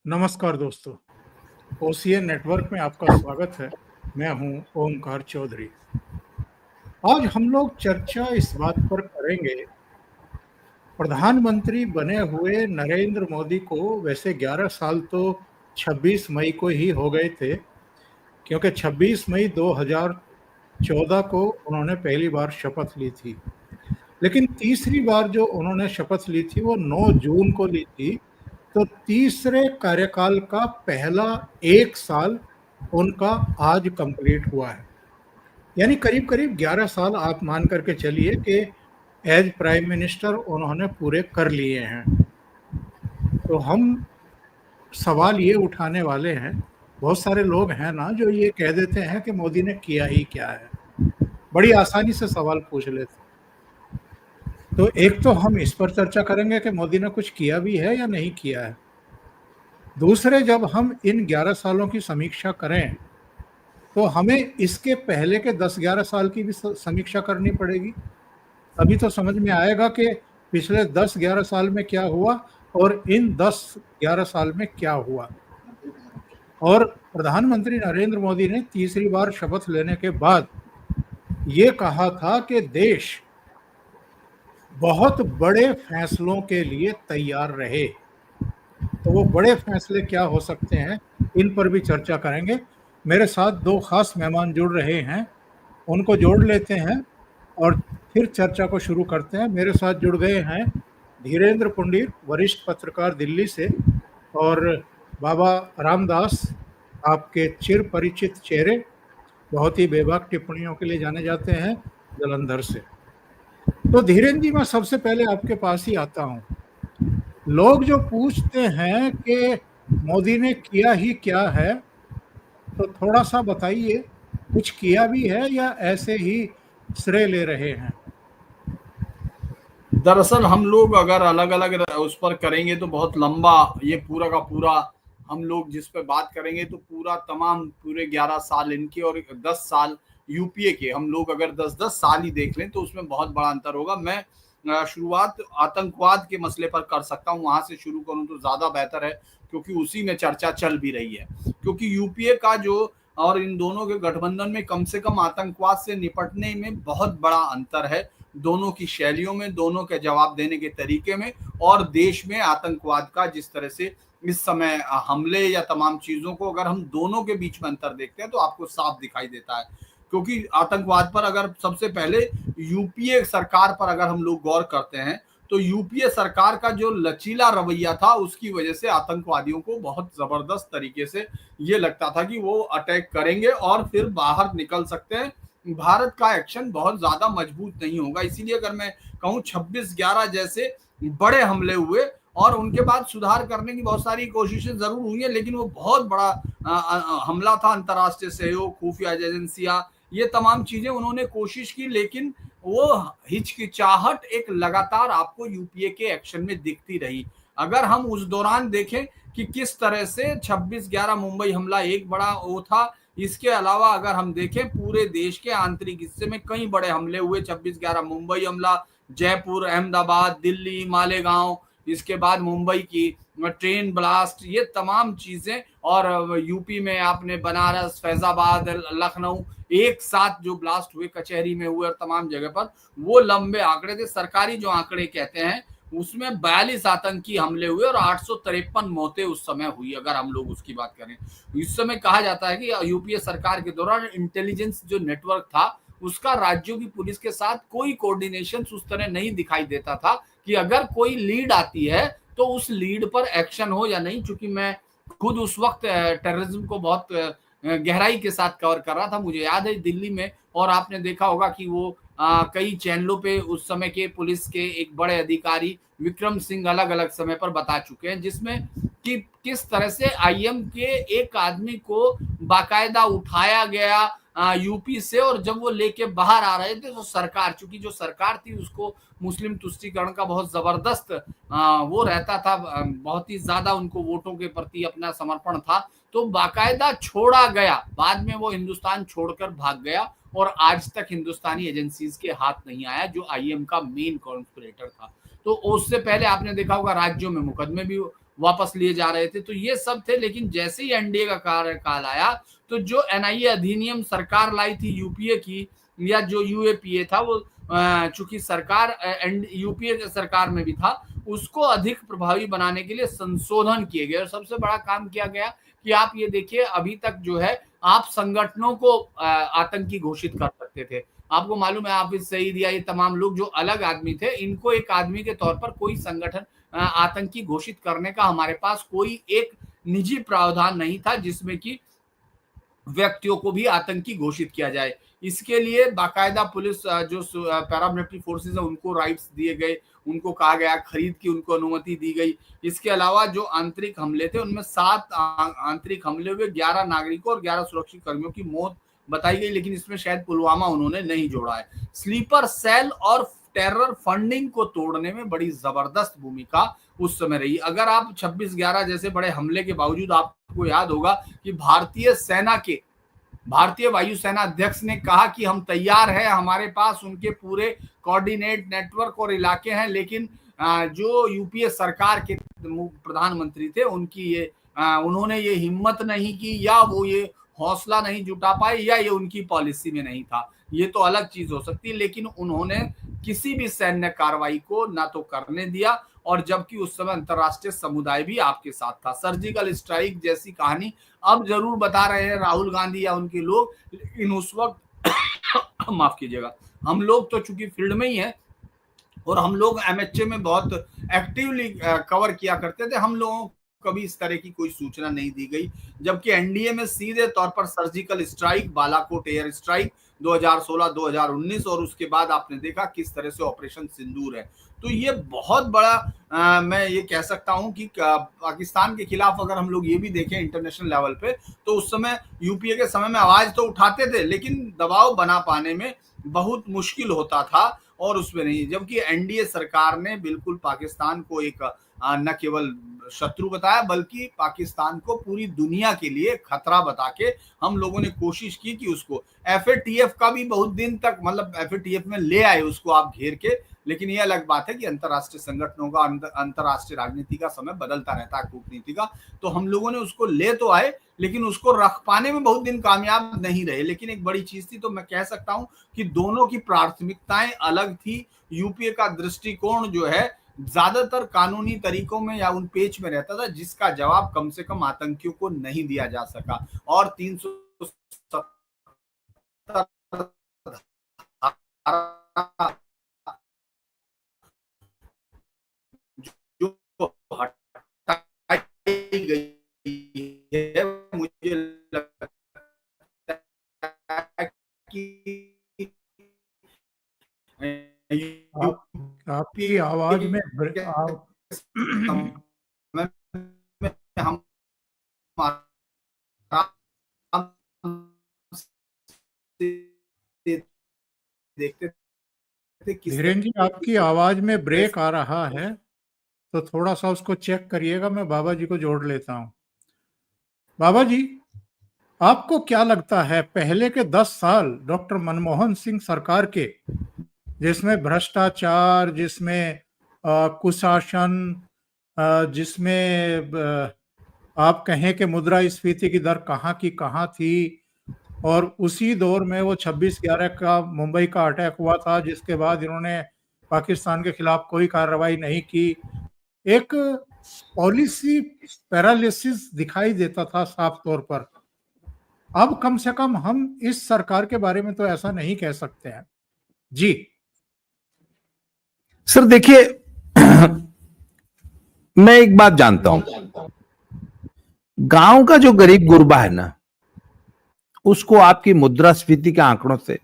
नमस्कार दोस्तों, OCN network में आपका स्वागत है। मैं हूं ओमकार चौधरी। आज हम लोग चर्चा इस बात पर करेंगे, प्रधानमंत्री बने हुए नरेंद्र मोदी को वैसे 11 साल तो 26 मई को ही हो गए थे, क्योंकि 26 मई 2014 को उन्होंने पहली बार शपथ ली थी। लेकिन तीसरी बार जो उन्होंने शपथ ली थी वो 9 जून को ली थी। तो तीसरे कार्यकाल का पहला 1 साल उनका आज कंप्लीट हुआ है। यानी करीब-करीब 11 साल आप मान करके चलिए कि एज़ प्राइम मिनिस्टर उन्होंने पूरे कर लिए हैं। तो हम सवाल ये उठाने वाले हैं, बहुत सारे लोग हैं ना जो ये कह देते हैं कि मोदी ने किया ही क्या है? बड़ी आसानी से सवाल पूछ लेते हैं। तो एक तो हम इस पर चर्चा करेंगे कि मोदी ने कुछ किया भी है या नहीं किया है। दूसरे, जब हम इन 11 सालों की समीक्षा करें, तो हमें इसके पहले के 10-11 साल की भी समीक्षा करनी पड़ेगी। तभी तो समझ में आएगा कि पिछले 10-11 साल में क्या हुआ और इन 10-11 साल में क्या हुआ। और प्रधानमंत्री नरेंद्र मोदी ने तीसरी बार शपथ लेने के बाद ये कहा था कि देश बहुत बड़े फैसलों के लिए तैयार रहे। तो वो बड़े फैसले क्या हो सकते हैं, इन पर भी चर्चा करेंगे। मेरे साथ 2 खास मेहमान जुड़ रहे हैं, उनको जोड़ लेते हैं और फिर चर्चा को शुरू करते हैं। मेरे साथ जुड़ गए हैं धीरेन्द्र पुंडीर, वरिष्ठ पत्रकार दिल्ली से, और बाबा रामदास, आपके चिर परिचित चेहरे, बहुत ही बेबाक टिप्पणियों के लिए जाने जाते हैं, जालंधर से। तो धीरेन्द्र जी, मैं सबसे पहले आपके पास ही आता हूँ। लोग जो पूछते हैं कि मोदी ने किया ही क्या है, तो थोड़ा-सा बताइए, कुछ किया भी है या ऐसे ही श्रेय ले रहे हैं? दरअसल हम लोग अगर अलग अलग उस पर करेंगे तो बहुत लंबा ये पूरा का पूरा हम लोग जिस पे बात करेंगे तो पूरा तमाम पूरे 11 साल इनके और 10 साल यूपीए के हम लोग अगर 10-10 साल ही देख लें तो उसमें बहुत बड़ा अंतर होगा। मैं शुरुआत आतंकवाद के मसले पर कर सकता हूं, वहां से शुरू करूं तो ज्यादा बेहतर है क्योंकि उसी में चर्चा चल भी रही है। क्योंकि यूपीए का जो और इन दोनों के गठबंधन में कम से कम आतंकवाद से निपटने में बहुत बड़ा अंतर है, दोनों की शैलियों में, दोनों के जवाब देने के तरीके में, और देश में आतंकवाद का जिस तरह से इस समय हमले या तमाम चीजों को अगर हम दोनों के बीच में अंतर देखते हैं तो आपको साफ दिखाई देता है। क्योंकि आतंकवाद पर अगर सबसे पहले यूपीए सरकार पर अगर हम लोग गौर करते हैं तो यूपीए सरकार का जो लचीला रवैया था उसकी वजह से आतंकवादियों को बहुत जबरदस्त तरीके से ये लगता था कि वो अटैक करेंगे और फिर बाहर निकल सकते हैं। भारत का एक्शन बहुत ज्यादा मजबूत नहीं होगा, इसीलिए अगर मैं कहूं 26/11 जैसे बड़े हमले हुए और उनके बाद सुधार करने की बहुत सारी कोशिशें जरूर हुई है, लेकिन वो बहुत बड़ा हमला था। अंतर्राष्ट्रीय सहयोग, खुफिया एजेंसियां, ये तमाम चीजें उन्होंने कोशिश की, लेकिन वो हिचकिचाहट एक लगातार आपको यूपीए के एक्शन में दिखती रही। अगर हम उस दौरान देखें कि किस तरह से 26/11 मुंबई हमला एक बड़ा वो था, इसके अलावा अगर हम देखें पूरे देश के आंतरिक हिस्से में कई बड़े हमले हुए। 26/11 मुंबई हमला, जयपुर, अहमदाबाद, दिल्ली, मालेगांव, इसके बाद मुंबई की ट्रेन ब्लास्ट, ये तमाम चीजें, और यूपी में आपने बनारस, फैजाबाद, लखनऊ एक साथ जो ब्लास्ट हुए, कचहरी में हुए और तमाम जगह पर, वो लंबे आंकड़े थे। सरकारी जो आंकड़े कहते हैं उसमें 42 आतंकी हमले हुए और 853 मौतें उस समय हुई। अगर हम लोग उसकी बात करें, इस समय कहा जाता है कि यूपीए सरकार के दौरान इंटेलिजेंस जो नेटवर्क था उसका राज्यों की पुलिस के साथ कोई कोऑर्डिनेशन उस तरह नहीं दिखाई देता था कि अगर कोई लीड आती है तो उस लीड पर एक्शन हो या नहीं। चूंकि मैं खुद उस वक्त टेररिज्म को बहुत गहराई के साथ कवर कर रहा था, मुझे याद है दिल्ली में, और आपने देखा होगा कि वो कई चैनलों पे उस समय के पुलिस के एक बड़े अधिकारी विक्रम सिंह अलग अलग समय पर बता चुके हैं, जिसमें कि किस तरह से आईएम के एक आदमी को बाकायदा उठाया गया यूपी से, और जब वो लेके बाहर आ रहे थे तो सरकार, चूंकि जो सरकार थी उसको मुस्लिम तुष्टीकरण का बहुत जबरदस्त वो रहता था, बहुत ही ज्यादा उनको वोटों के प्रति अपना समर्पण था, तो बाकायदा छोड़ा गया। बाद में वो हिंदुस्तान छोड़कर भाग गया और आज तक हिंदुस्तानी एजेंसीज के हाथ नहीं आया, जो आईएम का मेन कॉन्स्पिरेटर था। तो उससे पहले आपने देखा होगा राज्यों में मुकदमे भी वापस लिए जा रहे थे। तो ये सब थे, लेकिन जैसे ही एनडीए का कार्यकाल आया तो जो एनआईए अधिनियम सरकार लाई थी यूपीए की, या जो यूएपीए था, वो चूंकि सरकार यूपीए के सरकार में भी था, उसको अधिक प्रभावी बनाने के लिए संशोधन किए गए। और सबसे बड़ा काम किया गया कि आप ये देखिए, अभी तक जो है आप संगठनों को आतंकी घोषित कर सकते थे। आपको मालूम है, हाफिज सईद या ये तमाम लोग जो अलग आदमी थे, इनको एक आदमी के तौर पर कोई संगठन आतंकी घोषित करने का हमारे पास कोई एक निजी प्रावधान नहीं था जिसमें कि व्यक्तियों को भी आतंकी घोषित किया जाए। इसके लिए बाकायदा पुलिस जो पैरामिलिट्री फोर्सेस है उनको राइट्स दिए गए, उनको कहा गया, खरीद की उनको अनुमति दी गई। इसके अलावा जो आंतरिक हमले थे उनमें 7 आंतरिक हमले हुए, 11 नागरिकों और 11 सुरक्षा कर्मियों की मौत बताई गई, लेकिन इसमें शायद पुलवामा उन्होंने नहीं जोड़ा है। स्लीपर सेल और टेरर फंडिंग को तोड़ने में बड़ी जबरदस्त भूमिका उस समय रही। अगर आप 26/11 जैसे बड़े हमले के बावजूद, आपको याद होगा कि भारतीय वायुसेना अध्यक्ष ने कहा कि हम तैयार हैं, हमारे पास उनके पूरे कोऑर्डिनेट नेटवर्क और इलाके हैं, लेकिन जो यूपीए सरकार के प्रधानमंत्री थे उन्होंने ये हिम्मत नहीं की, या वो ये हौसला नहीं जुटा पाए, या ये उनकी पॉलिसी में नहीं था। ये तो अलग चीज हो सकती है, लेकिन उन्होंने किसी भी सैन्य कार्रवाई को ना तो करने दिया, और जबकि उस समय अंतरराष्ट्रीय समुदाय भी आपके साथ था। सर्जिकल स्ट्राइक जैसी कहानी अब जरूर बता रहे हैं राहुल गांधी या उनके लोग, लेकिन उस वक्त माफ कीजिएगा, हम लोग तो चूंकि फील्ड में ही हैं और हम लोग एमएचए में बहुत एक्टिवली कवर किया करते थे, हम लोगों को कभी इस तरह की कोई सूचना नहीं दी गई। जबकि एनडीए में सीधे तौर पर surgical strike, Balakot air strike 2016-2019, और उसके बाद आपने देखा किस तरह से ऑपरेशन सिंदूर है। तो ये बहुत बड़ा मैं ये कह सकता हूं कि पाकिस्तान के खिलाफ अगर हम लोग ये भी देखें इंटरनेशनल लेवल पे, तो उस समय यूपीए के समय में आवाज तो उठाते थे, लेकिन दबाव बना पाने में बहुत मुश्किल होता था, और उसमें नहीं। जबकि एनडीए सरकार ने बिल्कुल पाकिस्तान को एक न केवल शत्रु बताया, बल्कि पाकिस्तान को पूरी दुनिया के लिए खतरा बता के हम लोगों ने कोशिश की कि उसको एफएटीएफ का भी बहुत दिन तक, मतलब एफएटीएफ में ले आए उसको आप घेर के। लेकिन ये अलग बात है कि अंतरराष्ट्रीय संगठनों का, अंतरराष्ट्रीय राजनीति का समय बदलता रहता है, कूटनीति का। तो हम लोगों ने उसको ले तो आए, लेकिन उसको रख पाने में बहुत दिन कामयाब नहीं रहे। लेकिन एक बड़ी चीज थी, तो मैं कह सकता हूं कि दोनों की प्राथमिकताएं अलग थी। यूपीए का दृष्टिकोण जो है ज्यादातर कानूनी तरीकों में या उन पेच में रहता था, जिसका जवाब कम से कम आतंकियों को नहीं दिया जा सका। और 370 जो हटाई गई है, मुझे लगता है कि आपकी आवाज में हम देखते थे। धीरेन जी, आपकी आवाज में ब्रेक आ रहा है, तो थोड़ा सा उसको चेक करिएगा। मैं बाबा जी को जोड़ लेता हूं। बाबा जी, आपको क्या लगता है, पहले के 10 साल डॉक्टर मनमोहन सिंह सरकार के, जिसमें भ्रष्टाचार, जिसमें कुशासन, जिसमें आप कहें कि मुद्रास्फीति की दर कहाँ की कहाँ थी, और उसी दौर में वो 26/11 का मुंबई का अटैक हुआ था, जिसके बाद इन्होंने पाकिस्तान के खिलाफ कोई कार्रवाई नहीं की। एक पॉलिसी पैरालिसिस दिखाई देता था साफ तौर पर। अब कम से कम हम इस सरकार के बारे में तो ऐसा नहीं कह सकते हैं जी। सर देखिए, मैं एक बात जानता हूं, गांव का जो गरीब गुरबा है ना, उसको आपकी मुद्रास्फीति के आंकड़ों से,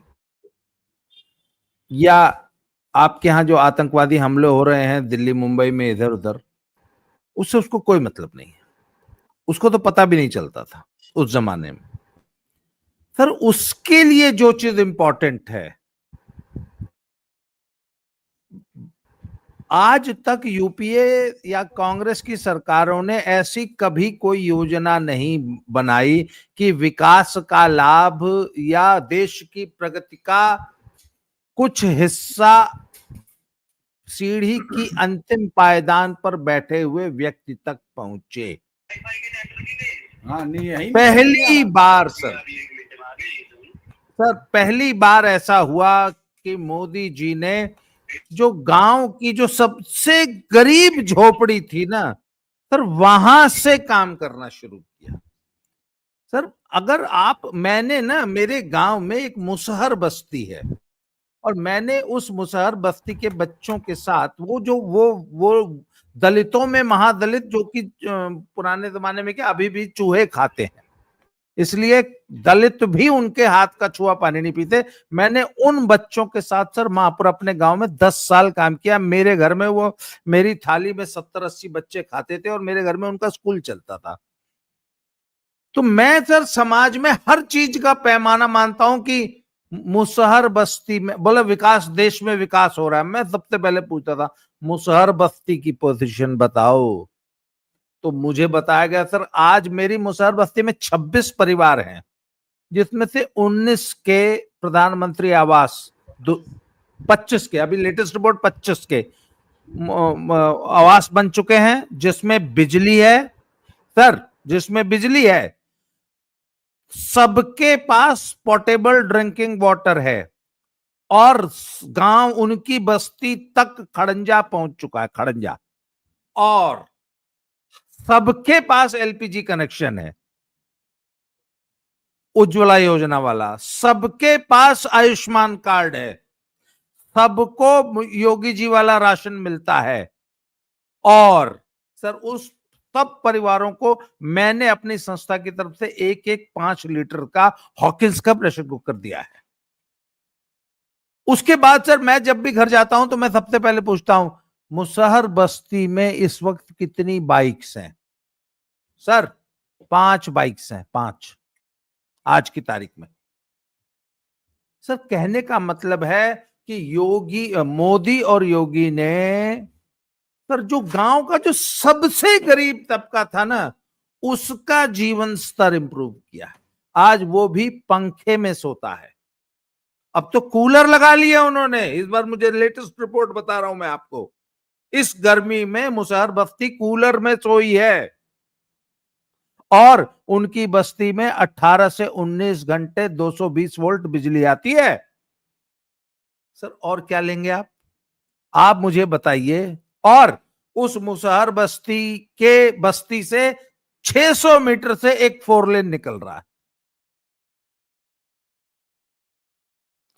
या आपके यहां जो आतंकवादी हमले हो रहे हैं दिल्ली मुंबई में इधर उधर, उससे उसको कोई मतलब नहीं है। उसको तो पता भी नहीं चलता था उस जमाने में। सर उसके लिए जो चीज इंपॉर्टेंट है, आज तक यूपीए या कांग्रेस की सरकारों ने ऐसी कभी कोई योजना नहीं बनाई कि विकास का लाभ या देश की प्रगति का कुछ हिस्सा सीढ़ी की अंतिम पायदान पर बैठे हुए व्यक्ति तक पहुंचे। हाँ नहीं यही पहली बार सर पहली बार ऐसा हुआ कि मोदी जी ने जो गांव की जो सबसे गरीब झोपड़ी थी ना सर, वहां से काम करना शुरू किया। सर अगर मैंने ना, मेरे गांव में एक मुसहर बस्ती है और मैंने उस मुसहर बस्ती के बच्चों के साथ वो दलितों में महादलित जो कि पुराने जमाने में क्या अभी भी चूहे खाते हैं, इसलिए दलित भी उनके हाथ का छुआ पानी नहीं पीते। मैंने उन बच्चों के साथ सर महापुर अपने गांव में 10 साल काम किया। मेरे घर में वो मेरी थाली में 70-80 बच्चे खाते थे और मेरे घर में उनका स्कूल चलता था। तो मैं सर समाज में हर चीज का पैमाना मानता हूं कि मुसहर बस्ती में बोले विकास, देश में विकास हो रहा है, मैं सबसे पहले पूछता था मुसहर बस्ती की पोजीशन बताओ, तो मुझे बताया गया सर आज मेरी मुसहर बस्ती में 26 परिवार हैं, जिसमें से 19 के प्रधानमंत्री आवास, 25 के, अभी लेटेस्ट रिपोर्ट 25 के आवास बन चुके हैं, जिसमें बिजली है सर, जिसमें बिजली है, सबके पास पोर्टेबल ड्रिंकिंग वाटर है और गांव उनकी बस्ती तक खड़ंजा पहुंच चुका है, खड़ंजा, और सबके पास एलपीजी कनेक्शन है, उज्ज्वला योजना वाला, सबके पास आयुष्मान कार्ड है, सबको योगी जी वाला राशन मिलता है, और सर उस सब परिवारों को मैंने अपनी संस्था की तरफ से एक 5 लीटर का हॉकिंस का प्रेशर कुकर दिया है। उसके बाद सर मैं जब भी घर जाता हूं तो मैं सबसे पहले पूछता हूं मुसहर बस्ती में इस वक्त कितनी बाइक्स हैं? सर 5 बाइक्स हैं, 5 आज की तारीख में। सर कहने का मतलब है कि मोदी और योगी ने सर जो गांव का जो सबसे गरीब तबका था ना, उसका जीवन स्तर इंप्रूव किया है। आज वो भी पंखे में सोता है, अब तो कूलर लगा लिया उन्होंने। इस बार मुझे लेटेस्ट रिपोर्ट बता रहा हूं मैं आपको, इस गर्मी में मुसहर बस्ती कूलर में सोई है और उनकी बस्ती में 18 से 19 घंटे 220 वोल्ट बिजली आती है। सर और क्या लेंगे आप मुझे बताइए। और उस मुसहर बस्ती से 600 मीटर से एक 4 लेन निकल रहा है।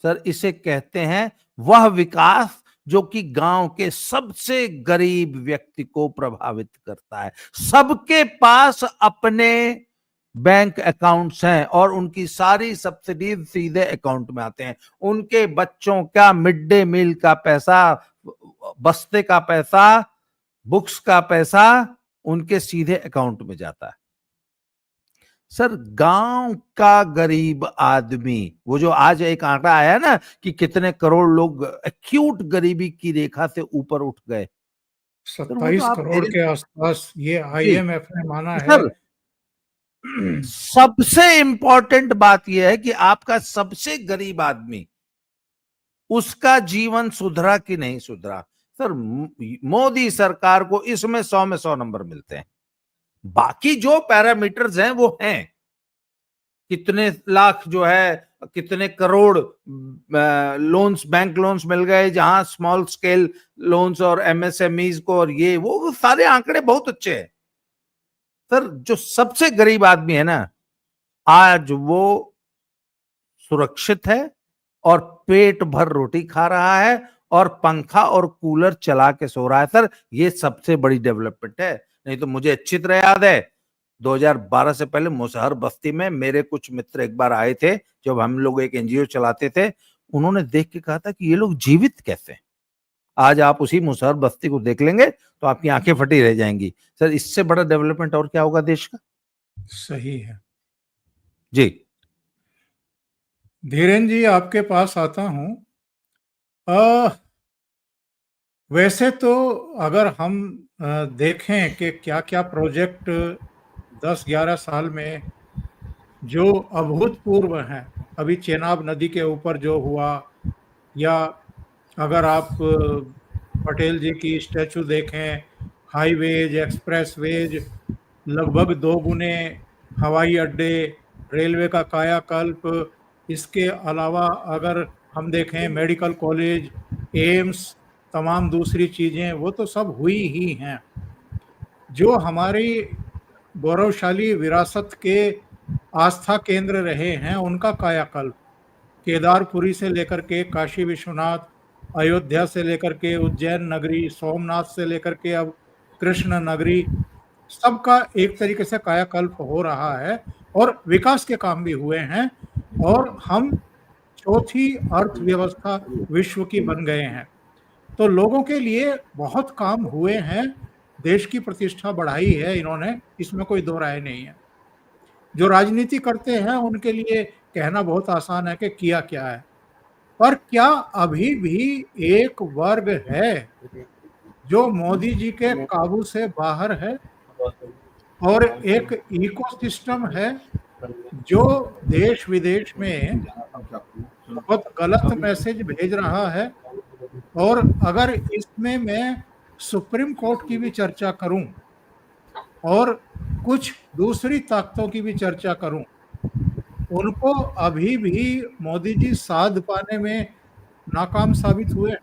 सर इसे कहते हैं वह विकास जो कि गांव के सबसे गरीब व्यक्ति को प्रभावित करता है। सबके पास अपने बैंक अकाउंट्स हैं और उनकी सारी सब्सिडी सीधे अकाउंट में आते हैं। उनके बच्चों का मिड डे मील का पैसा, बस्ते का पैसा, बुक्स का पैसा उनके सीधे अकाउंट में जाता है। सर गांव का गरीब आदमी, वो जो आज एक आंकड़ा आया ना कि कितने करोड़ लोग एक्यूट गरीबी की रेखा से ऊपर उठ गए, 27 करोड़ के आसपास ये आईएमएफ ने माना है। सबसे इंपॉर्टेंट बात यह है कि आपका सबसे गरीब आदमी, उसका जीवन सुधरा कि नहीं सुधरा। सर मोदी सरकार को इसमें 100 में 100 नंबर मिलते हैं। बाकी जो पैरामीटर्स हैं वो हैं, कितने लाख जो है, कितने करोड़ लोन्स, बैंक लोन्स मिल गए, जहां स्मॉल स्केल लोन्स और एमएसएमईज को, और ये वो सारे आंकड़े बहुत अच्छे हैं। सर जो सबसे गरीब आदमी है ना, आज वो सुरक्षित है और पेट भर रोटी खा रहा है और पंखा और कूलर चला के सो रहा है। सर ये सबसे बड़ी डेवलपमेंट है। नहीं तो मुझे अच्छी तरह याद है 2012 से पहले मुसहर बस्ती में मेरे कुछ मित्र एक बार आए थे, जब हम लोग एक एनजीओ चलाते थे, उन्होंने देख के कहा था कि ये लोग जीवित कैसे हैं। आज आप उसी मुसहर बस्ती को देख लेंगे तो आपकी आंखें फटी रह जाएंगी। सर इससे बड़ा डेवलपमेंट और क्या होगा देश का? सही है जी। धीरेन जी आपके पास आता हूं। वैसे तो अगर हम देखें कि क्या क्या प्रोजेक्ट 10-11 साल में जो अभूतपूर्व हैं, अभी चेनाब नदी के ऊपर जो हुआ, या अगर आप पटेल जी की स्टैचू देखें, हाईवेज, एक्सप्रेसवेज लगभग 2 गुने, हवाई अड्डे, रेलवे का कायाकल्प, इसके अलावा अगर हम देखें मेडिकल कॉलेज, एम्स, तमाम दूसरी चीजें, वो तो सब हुई ही हैं। जो हमारी गौरवशाली विरासत के आस्था केंद्र रहे हैं उनका कायाकल्प, केदारपुरी से लेकर के काशी विश्वनाथ, अयोध्या से लेकर के उज्जैन नगरी, सोमनाथ से लेकर के अब कृष्ण नगरी, सबका एक तरीके से कायाकल्प हो रहा है और विकास के काम भी हुए हैं और हम चौथी अर्थव्यवस्था विश्व की बन गए हैं। तो लोगों के लिए बहुत काम हुए हैं, देश की प्रतिष्ठा बढ़ाई है इन्होंने, इसमें कोई दो राय नहीं है। जो राजनीति करते हैं उनके लिए कहना बहुत आसान है कि किया क्या है, पर क्या अभी भी एक वर्ग है जो मोदी जी के काबू से बाहर है और एक इकोसिस्टम है जो देश विदेश में बहुत गलत मैसेज भेज रहा है। और अगर इसमें मैं सुप्रीम कोर्ट की भी चर्चा करूं और कुछ दूसरी ताकतों की भी चर्चा करूं, उनको अभी भी मोदी जी साध पाने में नाकाम साबित हुए।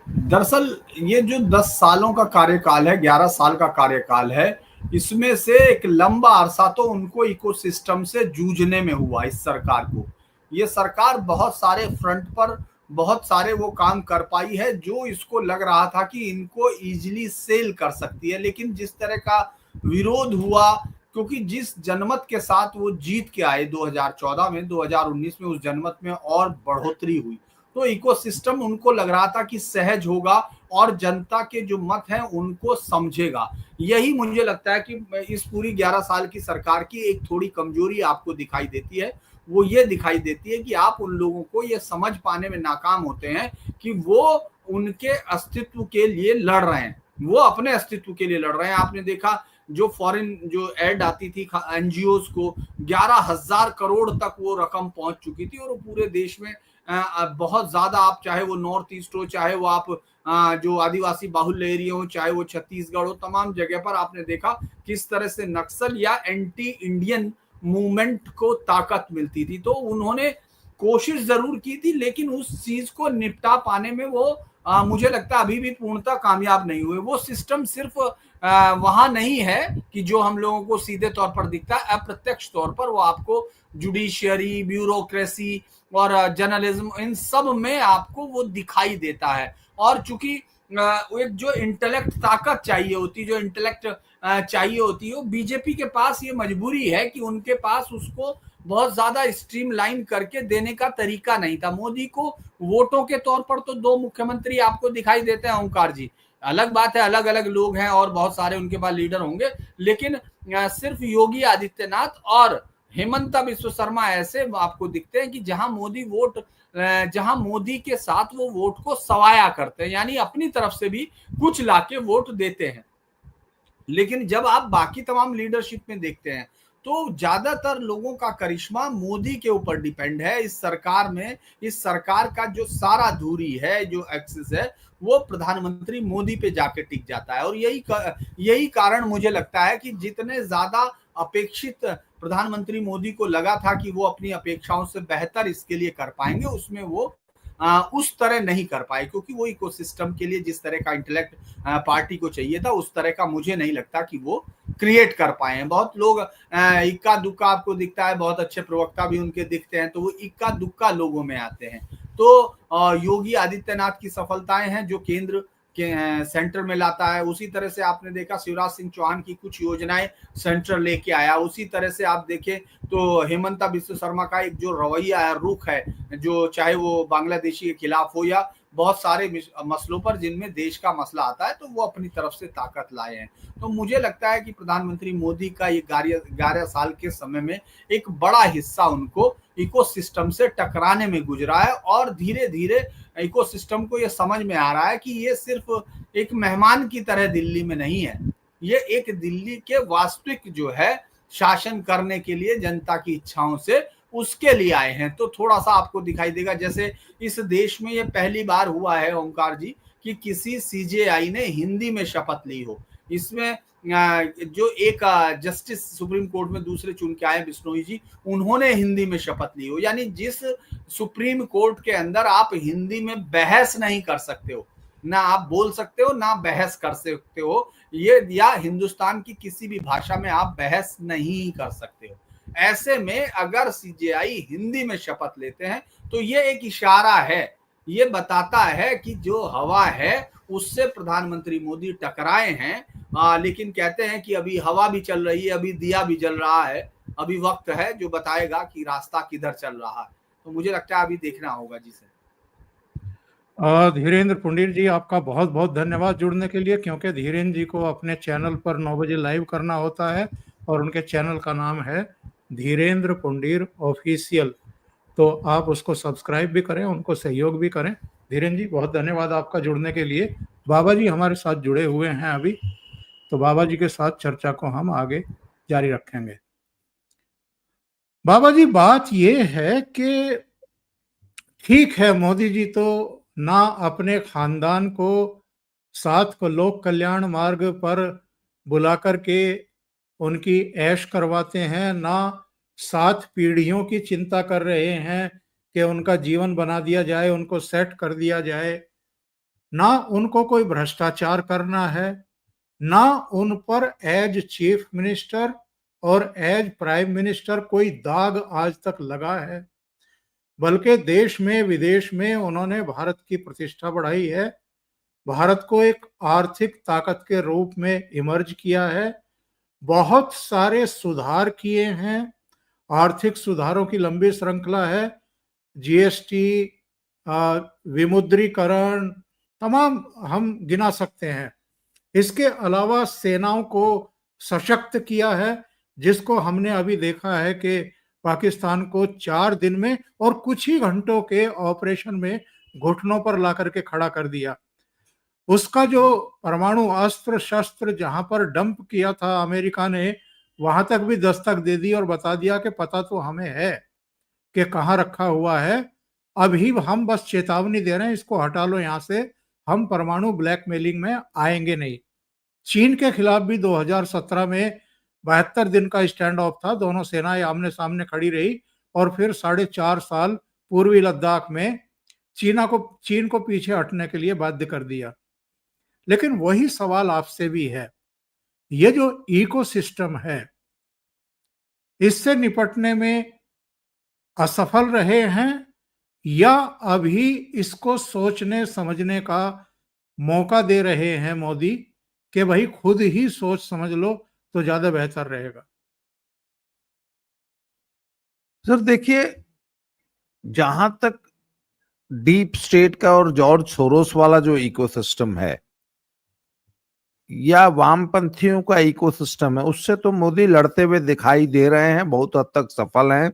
दरअसल ये जो 10 सालों का कार्यकाल है, 11 साल का कार्यकाल है, इसमें से एक लंबा अरसा तो उनको इकोसिस्टम से जूझने में हुआ। इस सरकार को, ये सरकार बहुत सारे फ्रंट पर बहुत सारे वो काम कर पाई है जो इसको लग रहा था कि इनको इजीली सेल कर सकती है, लेकिन जिस तरह का विरोध हुआ, क्योंकि जिस जनमत के साथ वो जीत के आए 2014 में, 2019 में उस जनमत में और बढ़ोतरी हुई, तो इकोसिस्टम उनको लग रहा था कि सहज होगा और जनता के जो मत हैं उनको समझेगा। यही मुझे लगता है कि इस पूरी 11 साल की सरकार की एक थोड़ी कमजोरी आपको दिखाई देती है। वो ये दिखाई देती है कि आप उन लोगों को ये समझ पाने में नाकाम होते हैं कि वो उनके अस्तित्व के लिए लड़ रहे हैं, वो अपने अस्तित्व के लिए लड़ रहे हैं। आपने देखा जो फॉरेन जो एड आती थी एनजीओज को, 11,000 करोड़ तक वो रकम पहुंच चुकी थी और वो पूरे देश में बहुत ज्यादा, आप चाहे वो नॉर्थ ईस्ट हो, चाहे वो आप जो आदिवासी बाहुल्य एरिया हो, चाहे वो छत्तीसगढ़ हो, तमाम जगह पर आपने देखा किस तरह से नक्सल या एंटी इंडियन मूवमेंट को ताकत मिलती थी। तो उन्होंने कोशिश जरूर की थी, लेकिन उस चीज को निपटा पाने में वो मुझे लगता है अभी भी पूर्णतः कामयाब नहीं हुए। वो सिस्टम सिर्फ वहां नहीं है कि जो हम लोगों को सीधे तौर पर दिखता है, अप्रत्यक्ष तौर पर वो आपको जुडिशियरी, ब्यूरोक्रेसी और जर्नलिज्म, इन सब में आपको वो दिखाई देता है। और चूंकि एक जो इंटेलेक्ट ताकत चाहिए होती, जो इंटेलेक्ट चाहिए होती है, वो बीजेपी के पास ये मजबूरी है कि उनके पास उसको बहुत ज्यादा स्ट्रीमलाइन करके देने का तरीका नहीं था। मोदी को वोटों के तौर पर तो 2 मुख्यमंत्री आपको दिखाई देते हैं, ओंकार जी, अलग बात है, अलग अलग लोग हैं और बहुत सारे उनके पास लीडर होंगे, लेकिन सिर्फ योगी आदित्यनाथ और हेमंता बिस्व शर्मा ऐसे आपको दिखते हैं कि जहां मोदी के साथ वो वोट को सवाया करते हैं, यानी अपनी तरफ से भी कुछ लाके वोट देते हैं। लेकिन जब आप बाकी तमाम लीडरशिप में देखते हैं तो ज्यादातर लोगों का करिश्मा मोदी के ऊपर डिपेंड है। इस सरकार में, इस सरकार का जो सारा धुरी है, जो एक्सेस है, वो प्रधानमंत्री मोदी पे जाके टिक जाता है। और यही कारण मुझे लगता है कि जितने ज्यादा अपेक्षित प्रधानमंत्री मोदी को लगा था कि वो अपनी अपेक्षाओं से बेहतर इसके लिए कर पाएंगे, उसमें वो उस तरह नहीं कर पाए, क्योंकि वो इकोसिस्टम के लिए जिस तरह का इंटेलेक्ट पार्टी को चाहिए था उस तरह का मुझे नहीं लगता कि वो क्रिएट कर पाए हैं। बहुत लोग इक्का दुक्का आपको दिखता है, बहुत अच्छे प्रवक्ता भी उनके दिखते हैं, तो वो इक्का दुक्का लोगों में आते हैं। तो योगी आदित्यनाथ की सफलताएं हैं जो केंद्र के सेंटर में लाता है। उसी तरह से आपने देखा शिवराज सिंह चौहान की कुछ योजनाएं सेंटर लेके आया। उसी तरह से आप देखें तो हेमंता बिस्व शर्मा का एक जो रवैया है, रुख है, जो चाहे वो बांग्लादेशी के खिलाफ हो या बहुत सारे मसलों पर जिनमें देश का मसला आता है, तो वो अपनी तरफ से ताकत लाए हैं। तो मुझे लगता है कि प्रधानमंत्री मोदी का ये 11 साल के समय में एक बड़ा हिस्सा उनको इकोसिस्टम से टकराने में गुजरा है और धीरे धीरे इकोसिस्टम को ये समझ में आ रहा है कि ये सिर्फ एक मेहमान की तरह दिल्ली में नहीं है, ये एक दिल्ली के वास्तविक जो है शासन करने के लिए जनता की इच्छाओं से उसके लिए आए हैं। तो थोड़ा सा आपको दिखाई देगा, जैसे इस देश में ये पहली बार हुआ है ओंकार जी कि किसी सीजेआई ने हिंदी में शपथ ली हो। इसमें जो एक जस्टिस सुप्रीम कोर्ट में दूसरे चुन के आए बिश्नोई जी, उन्होंने हिंदी में शपथ ली हो। यानी जिस सुप्रीम कोर्ट के अंदर आप हिंदी में बहस नहीं कर सकते हो, ना आप बोल सकते हो ना बहस कर सकते हो, ये या हिंदुस्तान की किसी भी भाषा में आप बहस नहीं कर सकते हो। ऐसे में अगर सीजेआई हिंदी में शपथ लेते हैं तो ये एक इशारा है, ये बताता है कि जो हवा है उससे प्रधानमंत्री मोदी टकराए हैं। लेकिन कहते हैं कि अभी हवा भी चल रही है, अभी दिया भी जल रहा है, अभी वक्त है जो बताएगा कि रास्ता किधर चल रहा है। तो मुझे लगता है अभी देखना होगा जी सर। धीरेन्द्र पुंडीर जी, आपका बहुत बहुत धन्यवाद जुड़ने के लिए, क्योंकि धीरेन्द्र जी को अपने चैनल पर 9 बजे लाइव करना होता है और उनके चैनल का नाम है धीरेन्द्र पुंडीर ऑफिशियल। तो आप उसको सब्सक्राइब भी करें, उनको सहयोग भी करें। धीरेन्द्र जी, बहुत धन्यवाद आपका जुड़ने के लिए। बाबा जी हमारे साथ जुड़े हुए हैं अभी, तो बाबा जी के साथ चर्चा को हम आगे जारी रखेंगे। बाबा जी, बात ये है कि ठीक है, मोदी जी तो ना अपने खानदान को साथ को लोक कल्याण मार्ग पर बुला करके उनकी ऐश करवाते हैं, ना 7 पीढ़ियों की चिंता कर रहे हैं कि उनका जीवन बना दिया जाए, उनको सेट कर दिया जाए, ना उनको कोई भ्रष्टाचार करना है, ना उन पर एज चीफ मिनिस्टर और एज प्राइम मिनिस्टर कोई दाग आज तक लगा है, बल्कि देश में विदेश में उन्होंने भारत की प्रतिष्ठा बढ़ाई है, भारत को एक आर्थिक ताकत के रूप में इमर्ज किया है, बहुत सारे सुधार किए हैं, आर्थिक सुधारों की लंबी श्रृंखला है, जीएसटी, विमुद्रीकरण, तमाम हम गिना सकते हैं। इसके अलावा सेनाओं को सशक्त किया है, जिसको हमने अभी देखा है कि पाकिस्तान को 4 दिन में और कुछ ही घंटों के ऑपरेशन में घुटनों पर ला करके खड़ा कर दिया। उसका जो परमाणु अस्त्र शस्त्र जहां पर डंप किया था अमेरिका ने, वहां तक भी दस्तक दे दी और बता दिया कि पता तो हमें है कि कहाँ रखा हुआ है, अभी हम बस चेतावनी दे रहे हैं, इसको हटा लो यहाँ से, हम परमाणु ब्लैकमेलिंग में आएंगे नहीं। चीन के खिलाफ भी 2017 में 72 दिन का स्टैंड ऑफ था, दोनों सेनाएं आमने सामने खड़ी रही और फिर 4.5 साल पूर्वी लद्दाख में चीन को पीछे हटने के लिए बाध्य कर दिया। लेकिन वही सवाल आपसे भी है, ये जो इकोसिस्टम है, इससे निपटने में असफल रहे हैं या अभी इसको सोचने समझने का मौका दे रहे हैं मोदी कि भाई खुद ही सोच समझ लो तो ज्यादा बेहतर रहेगा? सर देखिए, जहां तक डीप स्टेट का और जॉर्ज सोरोस वाला जो इकोसिस्टम है या वामपंथियों का इकोसिस्टम है, उससे तो मोदी लड़ते हुए दिखाई दे रहे हैं, बहुत हद तक सफल हैं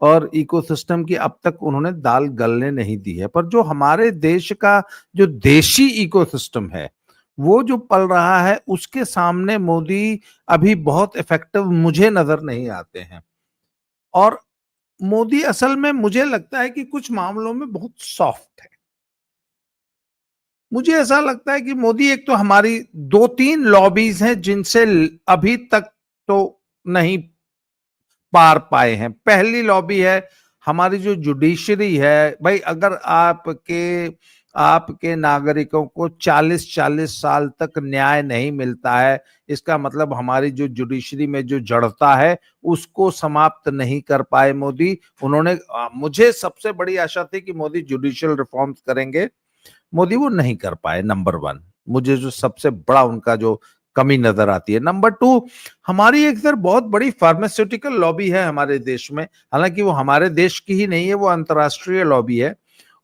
और इकोसिस्टम की अब तक उन्होंने दाल गलने नहीं दी है। पर जो हमारे देश का जो देशी इकोसिस्टम है वो जो पल रहा है, उसके सामने मोदी अभी बहुत इफेक्टिव मुझे नजर नहीं आते हैं। और मोदी असल में मुझे लगता है कि कुछ मामलों में बहुत सॉफ्ट है। मुझे ऐसा लगता है कि मोदी, एक तो हमारी 2-3 लॉबीज हैं जिनसे अभी तक तो नहीं पार पाए हैं। पहली लॉबी है हमारी जो जुडिशरी है। भाई, अगर आपके नागरिकों को 40-40 साल तक न्याय नहीं मिलता है, इसका मतलब हमारी जो जुडिशरी में जो जड़ता है उसको समाप्त नहीं कर पाए मोदी। उन्होंने, मुझे सबसे बड़ी आशा थी कि मोदी जुडिशियल रिफॉर्म्स करेंगे, मोदी वो नहीं कर पाए। नंबर 1 मुझे जो सबसे बड़ा उनका जो कमी नजर आती है। नंबर 2, हमारी एक सर बहुत बड़ी फार्मास्यूटिकल लॉबी है हमारे देश में। हालांकि वो हमारे देश की ही नहीं है, वो अंतर्राष्ट्रीय लॉबी है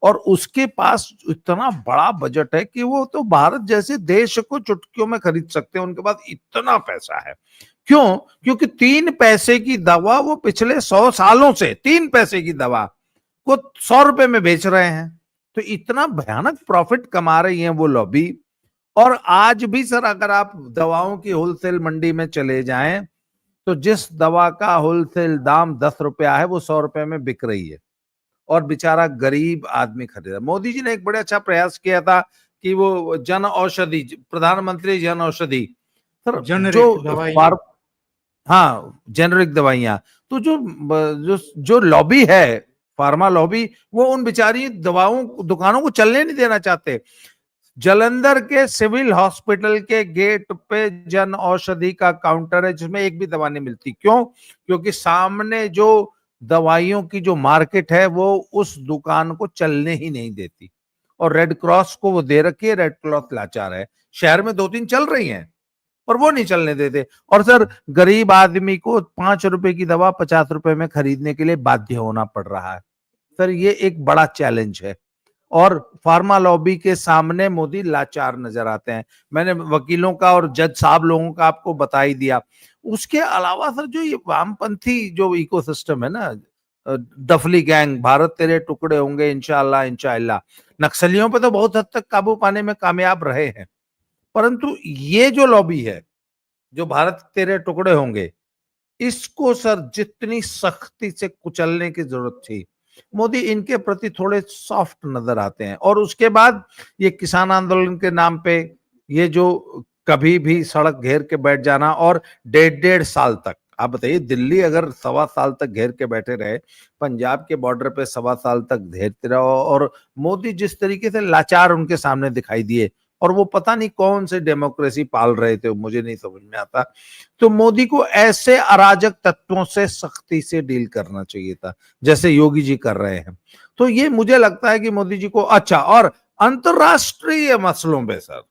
और उसके पास इतना बड़ा बजट है कि वो तो भारत जैसे देश को चुटकियों में खरीद सकते हैं, उनके पास इतना पैसा है। क्यों? क्योंकि 3 पैसे की दवा वो पिछले 100 सालों से 3 पैसे की दवा को 100 रुपए में बेच रहे हैं। तो इतना भयानक प्रॉफिट कमा रही है वो लॉबी। और आज भी सर, अगर आप दवाओं की होलसेल मंडी में चले जाएं तो जिस दवा का होलसेल दाम 10 रुपया है वो 100 रुपए में बिक रही है और बेचारा गरीब आदमी खरीदा। मोदी जी ने एक बड़े अच्छा प्रयास किया था कि वो जन औषधि, प्रधानमंत्री जन औषधि, सर जेनेरिक जो दवाइयाँ। हाँ, जेनरिक दवाइयां, तो जो जो लॉबी है, फार्मा लॉबी, वो उन बेचारी दवाओं दुकानों को चलने नहीं देना चाहते। जालंधर के सिविल हॉस्पिटल के गेट पे जन औषधि का काउंटर है जिसमें एक भी दवा नहीं मिलती। क्यों? क्योंकि सामने जो दवाइयों की जो मार्केट है वो उस दुकान को चलने ही नहीं देती, और रेड क्रॉस को वो दे रखी है, रेड क्रॉस लाचार है। शहर में 2-3 चल रही हैं और वो नहीं चलने देते। और सर गरीब आदमी को 5 रुपए की दवा 50 रुपए में खरीदने के लिए बाध्य होना पड़ रहा है। सर ये एक बड़ा चैलेंज है और फार्मा लॉबी के सामने मोदी लाचार नजर आते हैं। मैंने वकीलों का और जज साहब लोगों का आपको बता ही दिया। उसके अलावा सर जो ये वामपंथी जो इकोसिस्टम है ना, डफली गैंग, भारत तेरे टुकड़े होंगे इंशाअल्लाह इंशाअल्लाह, नक्सलियों पे तो बहुत हद तक काबू पाने में कामयाब रहे हैं, परंतु ये जो लॉबी है जो भारत तेरे टुकड़े होंगे, इसको सर जितनी सख्ती से कुचलने की जरूरत थी, मोदी इनके प्रति थोड़े सॉफ्ट नजर आते हैं। और उसके बाद ये किसान आंदोलन के नाम पे ये जो कभी भी सड़क घेर के बैठ जाना, और 1.5 साल तक, आप बताइए दिल्ली अगर 1.25 साल तक घेर के बैठे रहे, पंजाब के बॉर्डर पे 1.25 साल तक घेरते रहो, और मोदी जिस तरीके से लाचार उनके सामने दिखाई दिए, और वो पता नहीं कौन से डेमोक्रेसी पाल रहे थे, मुझे नहीं समझ में आता। तो मोदी को ऐसे अराजक तत्वों से सख्ती से डील करना चाहिए था जैसे योगी जी कर रहे हैं। तो ये मुझे लगता है कि मोदी जी को अच्छा, और अंतरराष्ट्रीय मसलों पे सर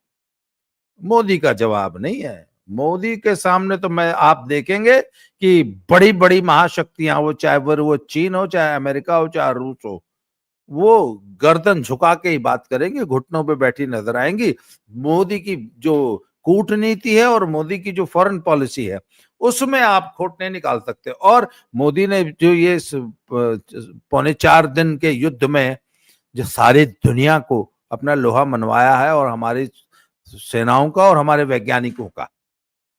मोदी का जवाब नहीं है। मोदी के सामने तो मैं आप देखेंगे कि बड़ी बड़ी महाशक्तियां, वो चाहे वो चीन हो, चाहे अमेरिका हो, चाहे रूस हो, वो गर्दन झुका के ही बात करेंगे, घुटनों पे बैठी नजर आएंगी। मोदी की जो कूटनीति है और मोदी की जो फॉरेन पॉलिसी है उसमें आप खोट नहीं निकाल सकते। और मोदी ने जो ये 4.25 दिन के युद्ध में जो सारी दुनिया को अपना लोहा मनवाया है, और हमारी सेनाओं का और हमारे वैज्ञानिकों का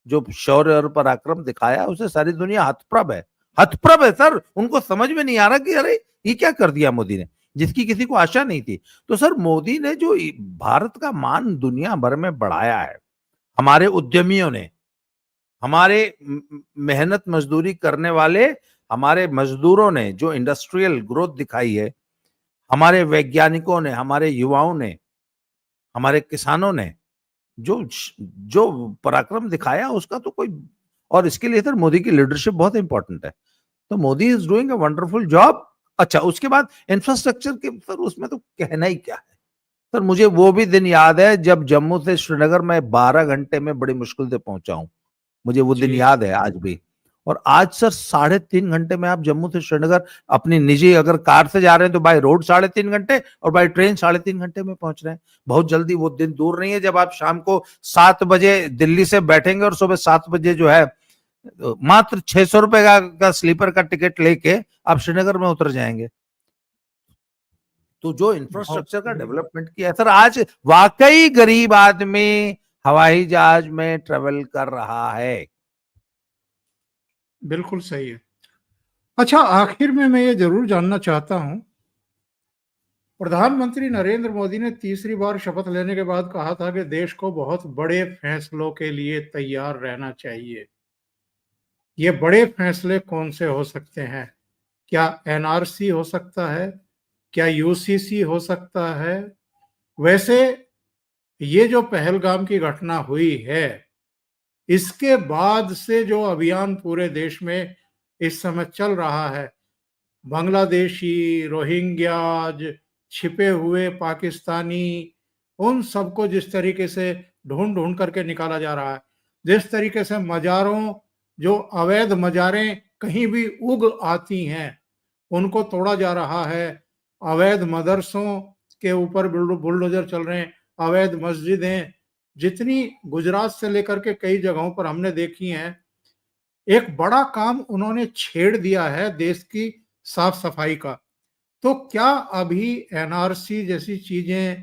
जो शौर्य और पराक्रम दिखाया, उसे सारी दुनिया हतप्रभ है, हतप्रभ है सर। उनको समझ में नहीं आ रहा कि अरे ये क्या कर दिया मोदी ने, जिसकी किसी को आशा नहीं थी। तो सर मोदी ने जो भारत का मान दुनिया भर में बढ़ाया है, हमारे उद्यमियों ने, हमारे मेहनत मजदूरी करने वाले हमारे मजदूरों ने जो इंडस्ट्रियल ग्रोथ दिखाई है, हमारे वैज्ञानिकों ने, हमारे युवाओं ने, हमारे किसानों ने जो जो पराक्रम दिखाया, उसका तो कोई, और इसके लिए सर मोदी की लीडरशिप बहुत इंपॉर्टेंट है। तो Modi is doing a wonderful job. अच्छा, उसके बाद इंफ्रास्ट्रक्चर के सर उसमें तो कहना ही क्या है सर। मुझे वो भी दिन याद है जब जम्मू से श्रीनगर में 12 घंटे में बड़ी मुश्किल से पहुंचा हूं, मुझे वो दिन याद है आज भी। और आज सर 3.5 घंटे में आप जम्मू से श्रीनगर अपनी निजी अगर कार से जा रहे हैं तो बाय रोड 3.5 घंटे, और बाय ट्रेन 3.5 घंटे में पहुंच रहे हैं। बहुत जल्दी वो दिन दूर नहीं है जब आप शाम को 7 बजे दिल्ली से बैठेंगे और सुबह 7 बजे जो है मात्र 600 रुपए का स्लीपर का टिकट लेके आप श्रीनगर में उतर जाएंगे। तो जो इंफ्रास्ट्रक्चर का डेवलपमेंट किया है सर, आज वाकई गरीब आदमी हवाई जहाज में ट्रेवल कर रहा है। बिल्कुल सही है। अच्छा, आखिर में मैं ये जरूर जानना चाहता हूं, प्रधानमंत्री नरेंद्र मोदी ने तीसरी बार शपथ लेने के बाद कहा था कि देश को बहुत बड़े फैसलों के लिए तैयार रहना चाहिए। ये बड़े फैसले कौन से हो सकते हैं? क्या एनआरसी हो सकता है? क्या यूसीसी हो सकता है? वैसे ये जो पहलगाम की घटना हुई है, इसके बाद से जो अभियान पूरे देश में इस समय चल रहा है, बांग्लादेशी, रोहिंग्याज, छिपे हुए पाकिस्तानी, उन सबको जिस तरीके से ढूंढ ढूंढ करके निकाला जा रहा है, जिस तरीके से मजारों, जो अवैध मजारें कहीं भी उग आती हैं, उनको तोड़ा जा रहा है, अवैध मदरसों के ऊपर बुलडोजर चल रहे हैं, अवैध मस्जिदें जितनी गुजरात से लेकर के कई जगहों पर हमने देखी हैं, एक बड़ा काम उन्होंने छेड़ दिया है देश की साफ सफाई का। तो क्या अभी एनआरसी जैसी चीजें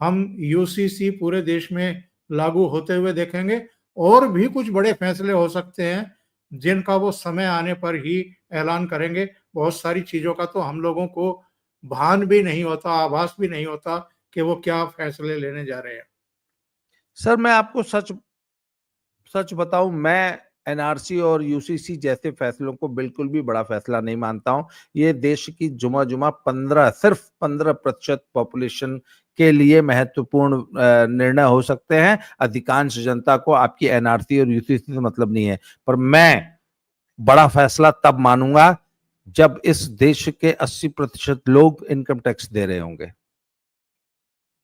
हम यूसीसी पूरे देश में लागू होते हुए देखेंगे, और भी कुछ बड़े फैसले हो सकते हैं जिनका वो समय आने पर ही ऐलान करेंगे। बहुत सारी चीजों का तो हम लोगों को भान भी नहीं होता, आभास भी नहीं होता कि वो क्या फैसले लेने जा रहे हैं। सर मैं आपको सच सच बताऊं, मैं एनआरसी और यूसीसी जैसे फैसलों को बिल्कुल भी बड़ा फैसला नहीं मानता हूं। ये देश की जुमा जुमा 15% पॉपुलेशन के लिए महत्वपूर्ण निर्णय हो सकते हैं। अधिकांश जनता को आपकी एनआरसी और यूसीसी से मतलब नहीं है। पर मैं बड़ा फैसला तब मानूंगा जब इस देश के 80% लोग इनकम टैक्स दे रहे होंगे,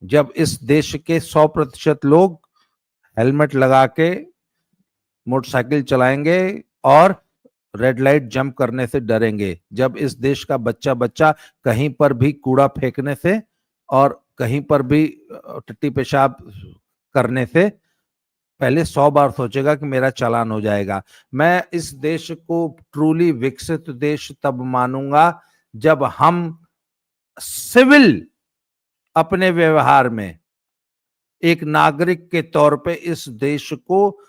जब इस देश के 100% लोग हेलमेट लगा के मोटरसाइकिल चलाएंगे और रेड लाइट जंप करने से डरेंगे, जब इस देश का बच्चा बच्चा कहीं पर भी कूड़ा फेंकने से और कहीं पर भी टट्टी पेशाब करने से पहले 100 बार सोचेगा कि मेरा चालान हो जाएगा। मैं इस देश को ट्रूली विकसित देश तब मानूंगा जब हम सिविल अपने व्यवहार में एक नागरिक के तौर पे इस देश को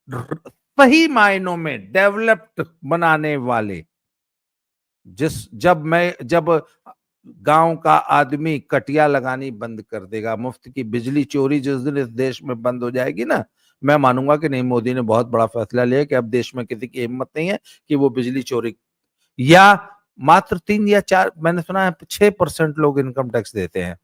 सही मायनों में डेवलप्ड बनाने वाले, जब गांव का आदमी कटिया लगानी बंद कर देगा, मुफ्त की बिजली चोरी जिस दिन इस देश में बंद हो जाएगी ना, मैं मानूंगा कि नहीं, मोदी ने बहुत बड़ा फैसला लिया कि अब देश में किसी की हिम्मत नहीं है कि वो बिजली चोरी। या मात्र 3 या 4, मैंने सुना है 6% लोग इनकम टैक्स देते हैं।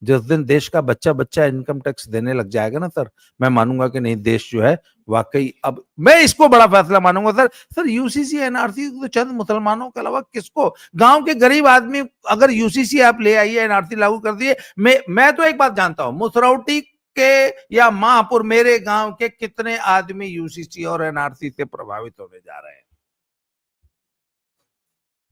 जिस दिन देश का बच्चा बच्चा इनकम टैक्स देने लग जाएगा ना सर, मैं मानूंगा कि नहीं, देश जो है वाकई, अब मैं इसको बड़ा फैसला मानूंगा सर यूसीसी एनआरसी तो चंद मुसलमानों के अलावा किसको, गांव के गरीब आदमी अगर यूसीसी आप ले आइए, एनआरसी लागू कर दिए, मैं तो एक बात जानता हूं, मुसरौटी के या महापुर मेरे गांव के कितने आदमी यूसीसी और एनआरसी से प्रभावित होने जा रहे हैं।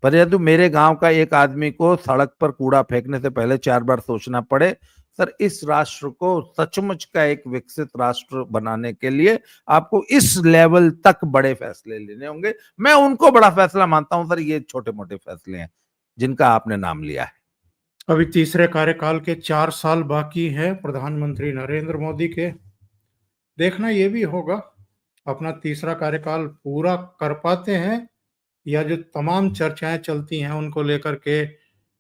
पर यदि मेरे गांव का एक आदमी को सड़क पर कूड़ा फेंकने से पहले 4 बार सोचना पड़े, सर इस राष्ट्र को सचमुच का एक विकसित राष्ट्र बनाने के लिए आपको इस लेवल तक बड़े फैसले लेने होंगे। मैं उनको बड़ा फैसला मानता हूं सर, ये छोटे मोटे फैसले हैं जिनका आपने नाम लिया है। अभी तीसरे कार्यकाल के 4 साल बाकी है प्रधानमंत्री नरेंद्र मोदी के। देखना ये भी होगा अपना तीसरा कार्यकाल पूरा कर पाते हैं, या जो तमाम चर्चाएं चलती हैं उनको लेकर के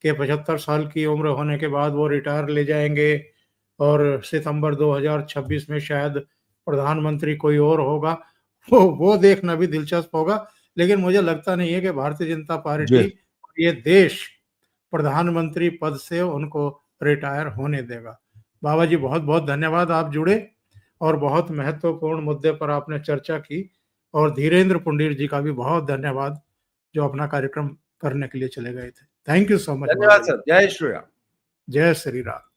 75 साल की उम्र होने के बाद वो रिटायर ले जाएंगे और सितंबर 2026 में शायद प्रधानमंत्री कोई और होगा, वो देखना भी दिलचस्प होगा। लेकिन मुझे लगता नहीं है कि भारतीय जनता पार्टी, ये देश प्रधानमंत्री पद से उनको रिटायर होने देगा। बाबा जी बहुत बहुत धन्यवाद, आप जुड़े और बहुत महत्वपूर्ण मुद्दे पर आपने चर्चा की। और धीरेन्द्र पुंडीर जी का भी बहुत धन्यवाद जो अपना कार्यक्रम करने के लिए चले गए थे। Thank you so much. धन्यवाद सर, जय श्री राम। जय श्री राम।